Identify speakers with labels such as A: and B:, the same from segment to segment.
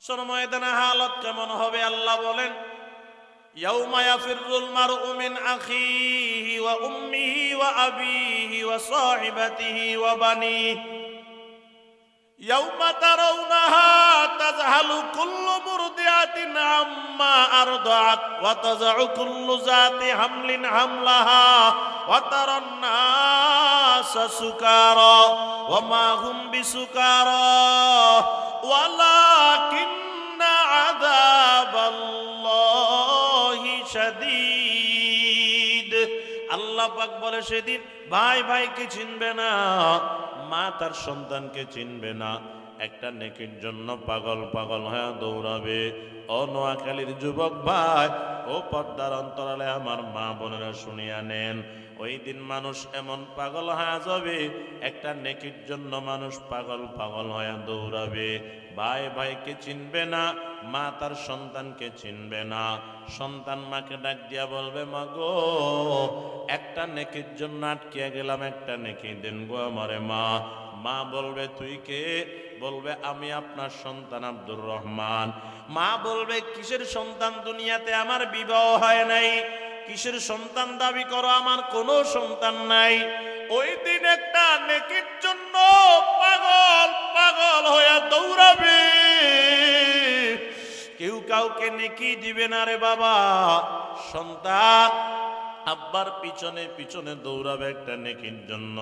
A: ময়দানে হালত কেমন হবে আল্লাহ বলেন, ইয়াউমা ইয়াফিরুল মারউ মিন আখিহি ওয়া উম্মিহি ওয়া আবিহি ওয়া সাহিবাতিহি ওয়া বানিহি ইয়াউমা তারাউনাহা তাযহালু কুল্লু মুরদিআতিন আম্মা আরদাআত ওয়া তাযউ কুল্লু যাতি হামলিন হামলাহা ওয়া তারান নাসা সুকারা ওয়া মা হুম বিসুকারা ওয়ালাকিন্না আযাবাল্লাহি শাদীদ। আল্লাহ পাক বলে সেদিন ভাই ভাইকে চিনবে না, মা তার সন্তানকে চিনবে না, একটা নেকির জন্য পাগল পাগল হয়ে দৌড়াবে। ও নোয়াখালীর যুবক ভাই, ও পর্দার অন্তরালে আমার মা বোনেরা শুনিয়া নেন, ওই দিন মানুষ এমন পাগল হয়ে যাবে, একটা নেকির জন্য মানুষ পাগল পাগল হয়ে দৌড়াবে। ভাই ভাইকে চিনবে না, মা তার সন্তানকে চিনবে না। সন্তান মাকে ডাক দিয়া বলবে, মা গো, একটা নেকির জন্য আটকিয়া গেলাম, একটা নেকি দেন গো আমারে মা। মা বলবে, তুই কে? বলবে, আমি আপনার সন্তান আব্দুর রহমান। মা বলবে, কিসের সন্তান? দুনিয়াতে আমার বিবাহ হয় নাই। কিসের সন্তান দাবি করো? আমার কোনো সন্তান নাই। ওই দিন একটা নেকির জন্য পাগল পাগল হয়ে দৌড়াবে, কেউ কাউকে নেকি দিবে না রে বাবা। সন্তান আব্বার পিছনে পিছনে দৌড়াবে একটা নেকির জন্য,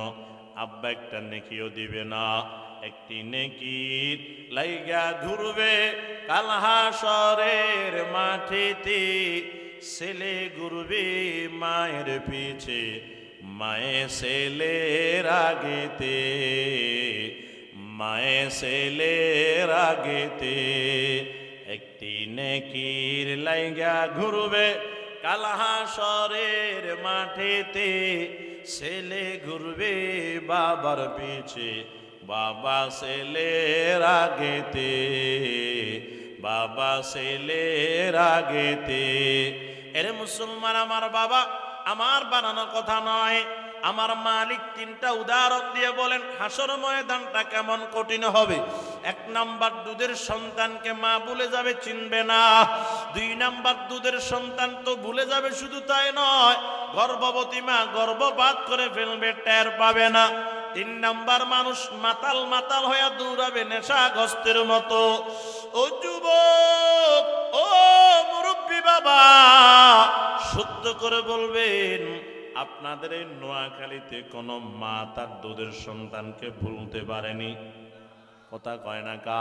A: আব্বা একটা নেকিও দিবে না। একটি নেকির লাইগা ঘুরবে কাল হাসরের মাঠেতে, ছেলে ঘুরবে মায়ের পিছে, মায়ে ছেলের আগেতে, মায়ে ছেলের আগেতে। একটি নেকির লাইগা ঘুরবে কাল হাসরের মাঠেতে, ছেলে ঘুরবে বাবার পিছে, বাবা ছেলের আগেতে, বাবা ছেলের আগেতে। এরে মুসলমান, আমার বাবা আমার বানানো কথা নয়, আমার মালিক তিনটা উদাহরণ দিয়ে বলেন হাসর ময়দানটা কেমন কঠিন হবে। 1 নাম্বার, দুধের সন্তানকে মা ভুলে যাবে, চিনবে না। 2 নাম্বার, দুধের সন্তান তো ভুলে যাবে, শুধু তাই নয়, গর্ভবতী মা গর্ভপাত করে ফেলবে, টের পাবে না। 3 নাম্বার, মানুষ মাতাল মাতাল হয়ে দৌড়াবে নেশাগ্রস্তের মতো। ও যুবক, ও মুরব্বী বাবা, সত্য করে বলবেন, আপনাদের এই নোয়াখালীতে কোনো মা তার দুধের সন্তানকে ভুলতে পারেনি? কথা কয় না কা?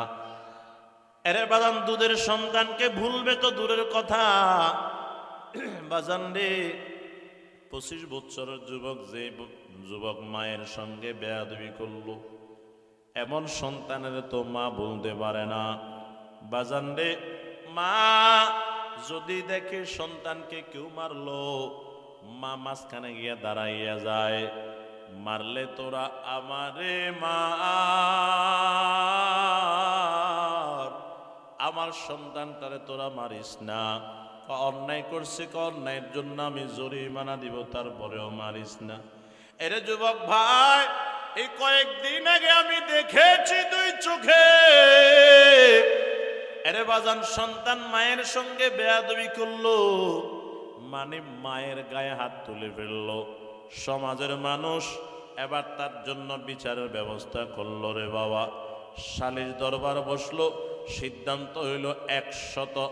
A: এরে বাজান, দুধের সন্তানকে ভুলবে তো দূরের কথা। বাজান রে, 25 বছরের যুবক যে যুবক মায়ের সঙ্গে বেয়াদবি করলো, এমন সন্তানের তো মা ভুলতে পারে না। বাজান রে, মা যদি দেখে সন্তানকে কেউ মারলো, মা মাঝখানে গিয়া দাঁড়াইয়া যায়, মারলে তোরা আমারে মার, আমার সন্তানটারে তোরা মারিস না। অন্যায় করছে, অন্যায়ের জন্য আমি জরিমানা দিব, তারপরেও মারিস না। এরে যুবক ভাই, এই কয়েকদিন আগে আমি দেখেছি 2 চোখে, এরে বাজান, সন্তান মায়ের সঙ্গে বেয়াদবি করলো, মানে মায়ের গায়ে হাত তুলে ফেললো। সমাজের মানুষ এবার তার জন্য বিচারের ব্যবস্থা করলো রে বাবা। সালিশ দরবার বসলো, সিদ্ধান্ত হইল 100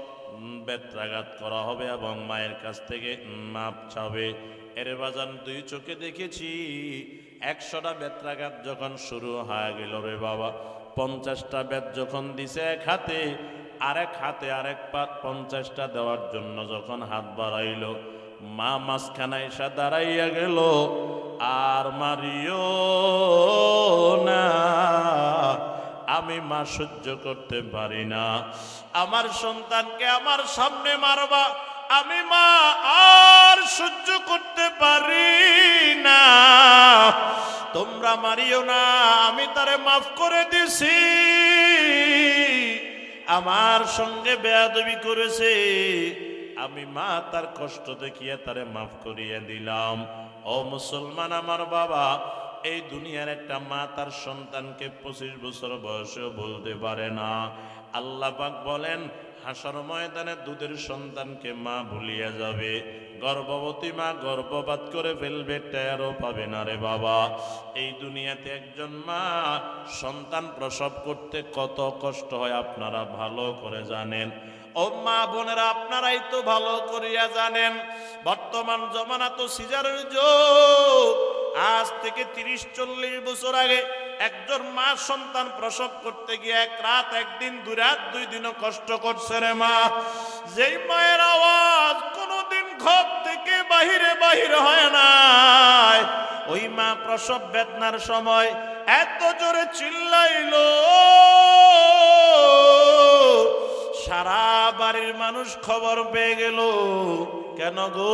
A: বেত্রাঘাত করা হবে এবং মায়ের কাছ থেকে মাপ চাবে। এর বাজান 2 চোখে দেখেছি, 100টা বেত্রাঘাত যখন শুরু হয়ে গেল রে বাবা, 50টা বেত যখন দিছে এক হাতে, আরেক হাতে আরেক পা 50টা দেওয়ার জন্য যখন হাত বাড়াইল, মা মাঝখানে এসে দাঁড়াইয়া গেল, আর মারিও না, আমি মা সহ্য করতে পারি না। আমার সন্তানকে আমার সামনে মারবা, আমি মা আর সহ্য করতে পারি না। তোমরা মারিও না, আমি তারে মাফ করে দিছি। আমার সঙ্গে বেয়াদবি করেছে, আমি মা তার কষ্ট দেখিয়ে তারে মাফ করিয়ে দিলাম। ও মুসলমান আমার বাবা, এই দুনিয়ার একটা মা তার সন্তানকে 25 বছর বয়সেও বলতে পারে না, আল্লাহ পাক বলেন হাসর ময়দানে দুধের সন্তানকে মা ভুলিয়া যাবে, গর্ভবতী মা গর্ভপাত করে ফেলবে, টেরও পাবে না রে বাবা। এই দুনিয়াতে একজন মা সন্তান প্রসব করতে কত কষ্ট হয় আপনারা ভালো করে জানেন। ও মা বোনেরা, আপনারাই তো ভালো করিয়া জানেন, বর্তমান জমানা তো সিজারের যুগ। আজ থেকে 30-40 বছর আগে একজন মা সন্তান প্রসব করতে গিয়ে 1 রাত 1 দিন 2 রাত 2 দিনও কষ্ট করছে রে মা। যেই মায়ের আওয়াজ কোনোদিন ঘর থেকে বাহিরে হয় না, ওই মা প্রসব বেদনার সময় এত জোরে চিল্লাইলো, সারা বাড়ির মানুষ খবর পেয়ে গেল। কেন গো?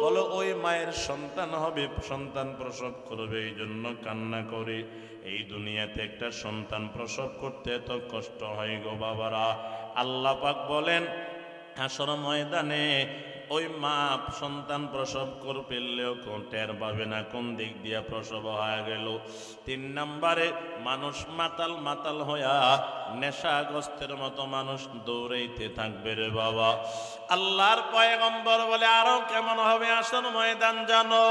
A: বলো ওই মায়ের সন্তান হবে, সন্তান প্রসব করবে, এই জন্য কান্না করে। এই দুনিয়াতে একটা সন্তান প্রসব করতে এত কষ্ট হয় গো বাবারা। আল্লাহ পাক বলেন হাসর ময়দানে ওই মা সন্তান প্রসব করে ফেললেও টের পাবে না কোন দিক দিয়া প্রসব হয়ে গেল। 3 নম্বরে মানুষ মাতাল হইয়া নেশাগ্রস্তের মতো মানুষ দৌড়াইতে থাকবে রে বাবা। আল্লাহর পয়গম্বর বলে আরো কেমন হবে হাসর ময়দান জানো?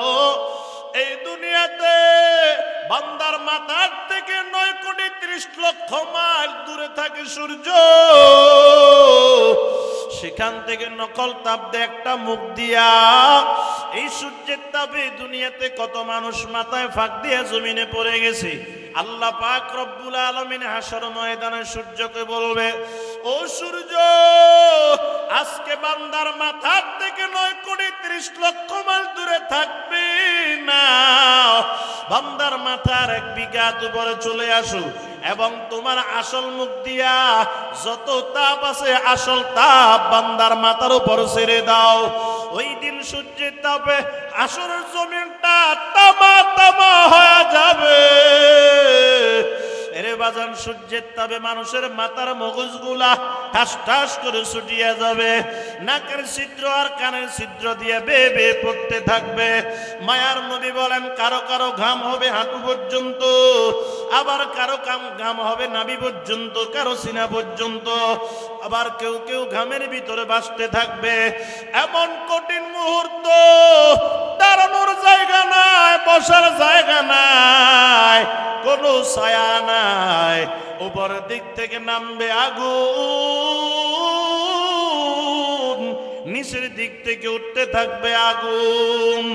A: এই দুনিয়াতে বান্দার মাথার থেকে 9,30,00,000 মাইল দূরে থাকে সূর্য। সেখান থেকে নকল তাপ দিয়ে একটা মুখ দিয়া এই সূর্যের তাপে দুনিয়াতে কত মানুষ মাথায় ফাঁক দিয়ে জমিনে পড়ে গেছে। আল্লাহ পাক রব্বুল আলামিন হাসর ময়দানে সূর্যকে বলবে, ও সূর্য, আজকে বান্দার মাথার থেকে 9,30,00,000 মাইল দূরে থাকবে না। বান্দার মাথার 1 বিঘা উপরে চলে আসো এবং তোমার আসল মুখ দিয়া যত তাপ আছে আসল তাপ বান্দার মাথার উপর ছেড়ে দাও। ওই দিন সূর্যের তাপে আসরের জমিনটা তামা হয়ে যাবে। এরে বাজান, সূর্যের তাপে মানুষের মাথার মগজগুলা ঠাস করে ছুটিয়া যাবে, নাকের ছিদ্র আর কানের ছিদ্র দিয়ে বেয়ে পড়তে থাকবে। মায়ার নবী বলেন কারো ঘাম হবে হাঁটু পর্যন্ত, আবার কারো ঘাম হবে নাভি পর্যন্ত, কারো সিনা পর্যন্ত, আবার কেউ ঘামের ভিতরে ভাসতে থাকবে। এমন কঠিন মুহূর্ত, দাঁড়ানোর জায়গা নাই, বসার জায়গা নাই, কোনো ছায়া নাই। উপরের দিক থেকে নামবে আগুন, নিচের দিক থেকে উঠতে থাকবে আগুন।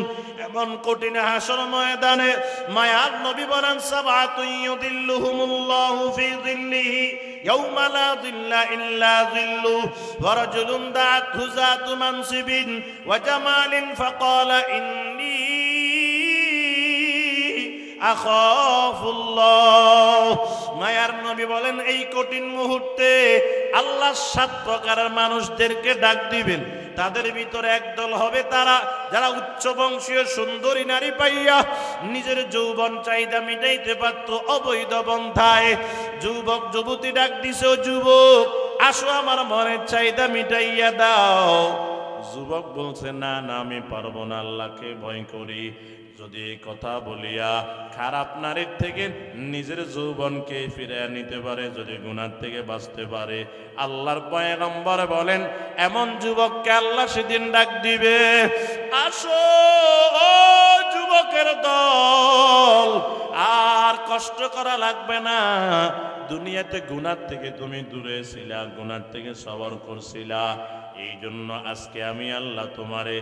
A: এমন কঠিন হাসর ময়দানে মায়ার নবী বলেন সাবাতু ইউদিল্লুহুমুল্লাহু ফি যিল্লিহি ইয়াওমা লা যিল্লা ইল্লা যিল্লু ওয়া রাজুলুন দাআতহু যাতু মানসিবিন ওয়া জামালিন ফাকালা ইন্নী আখাফুল্লাহ। মায়ার নবী বলেন এই কঠিন মুহূর্তে আল্লাহ 7 প্রকারের মানুষদেরকে ডাক দিবেন। তাদের ভিতরে একদল হবে তারা যারা উচ্চ বংশীয় সুন্দরী নারী পাইয়া নিজের যৌবন চাহিদা মিটাইতে পারত অবৈধ পন্থায়। যুবক যুবতী ডাক দিছে, ও যুবক আসো আমার মনের চাহিদা মিটাইয়া দাও। যুবক বলছে না আমি পারবো না, আল্লাহকে ভয় করি। যদি এই কথা বলিয়া খারাপ নারীর থেকে নিজের যৌবনকে ফিরে নিতে পারে, যদি গুনাহ থেকে বাঁচতে পারে, আল্লাহর পয়গম্বর বলেন এমন যুবককে আল্লাহ সেদিন ডাক দিবে, আসো ও যুবকের দল, আর কষ্ট করা লাগবে না। দুনিয়াতে গুনাহ থেকে তুমি দূরে ছিলা, গুনাহ থেকে সবর করছিলা, এই জন্য আজকে আমি আল্লাহ তোমারে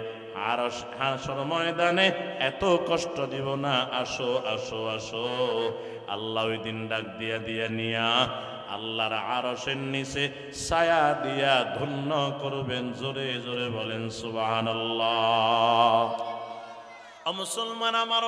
A: আর হাসর ময়দানে এত কষ্ট দিব না। আসো আসো আসো। আল্লাহ ওই দিন ডাক দিয়া নিয়া আল্লাহর আরশের নিচে ছায়া দিয়া ধন্য করবেন। জোরে জোরে বলেন সুবহানাল্লাহ। মুসলমান আমার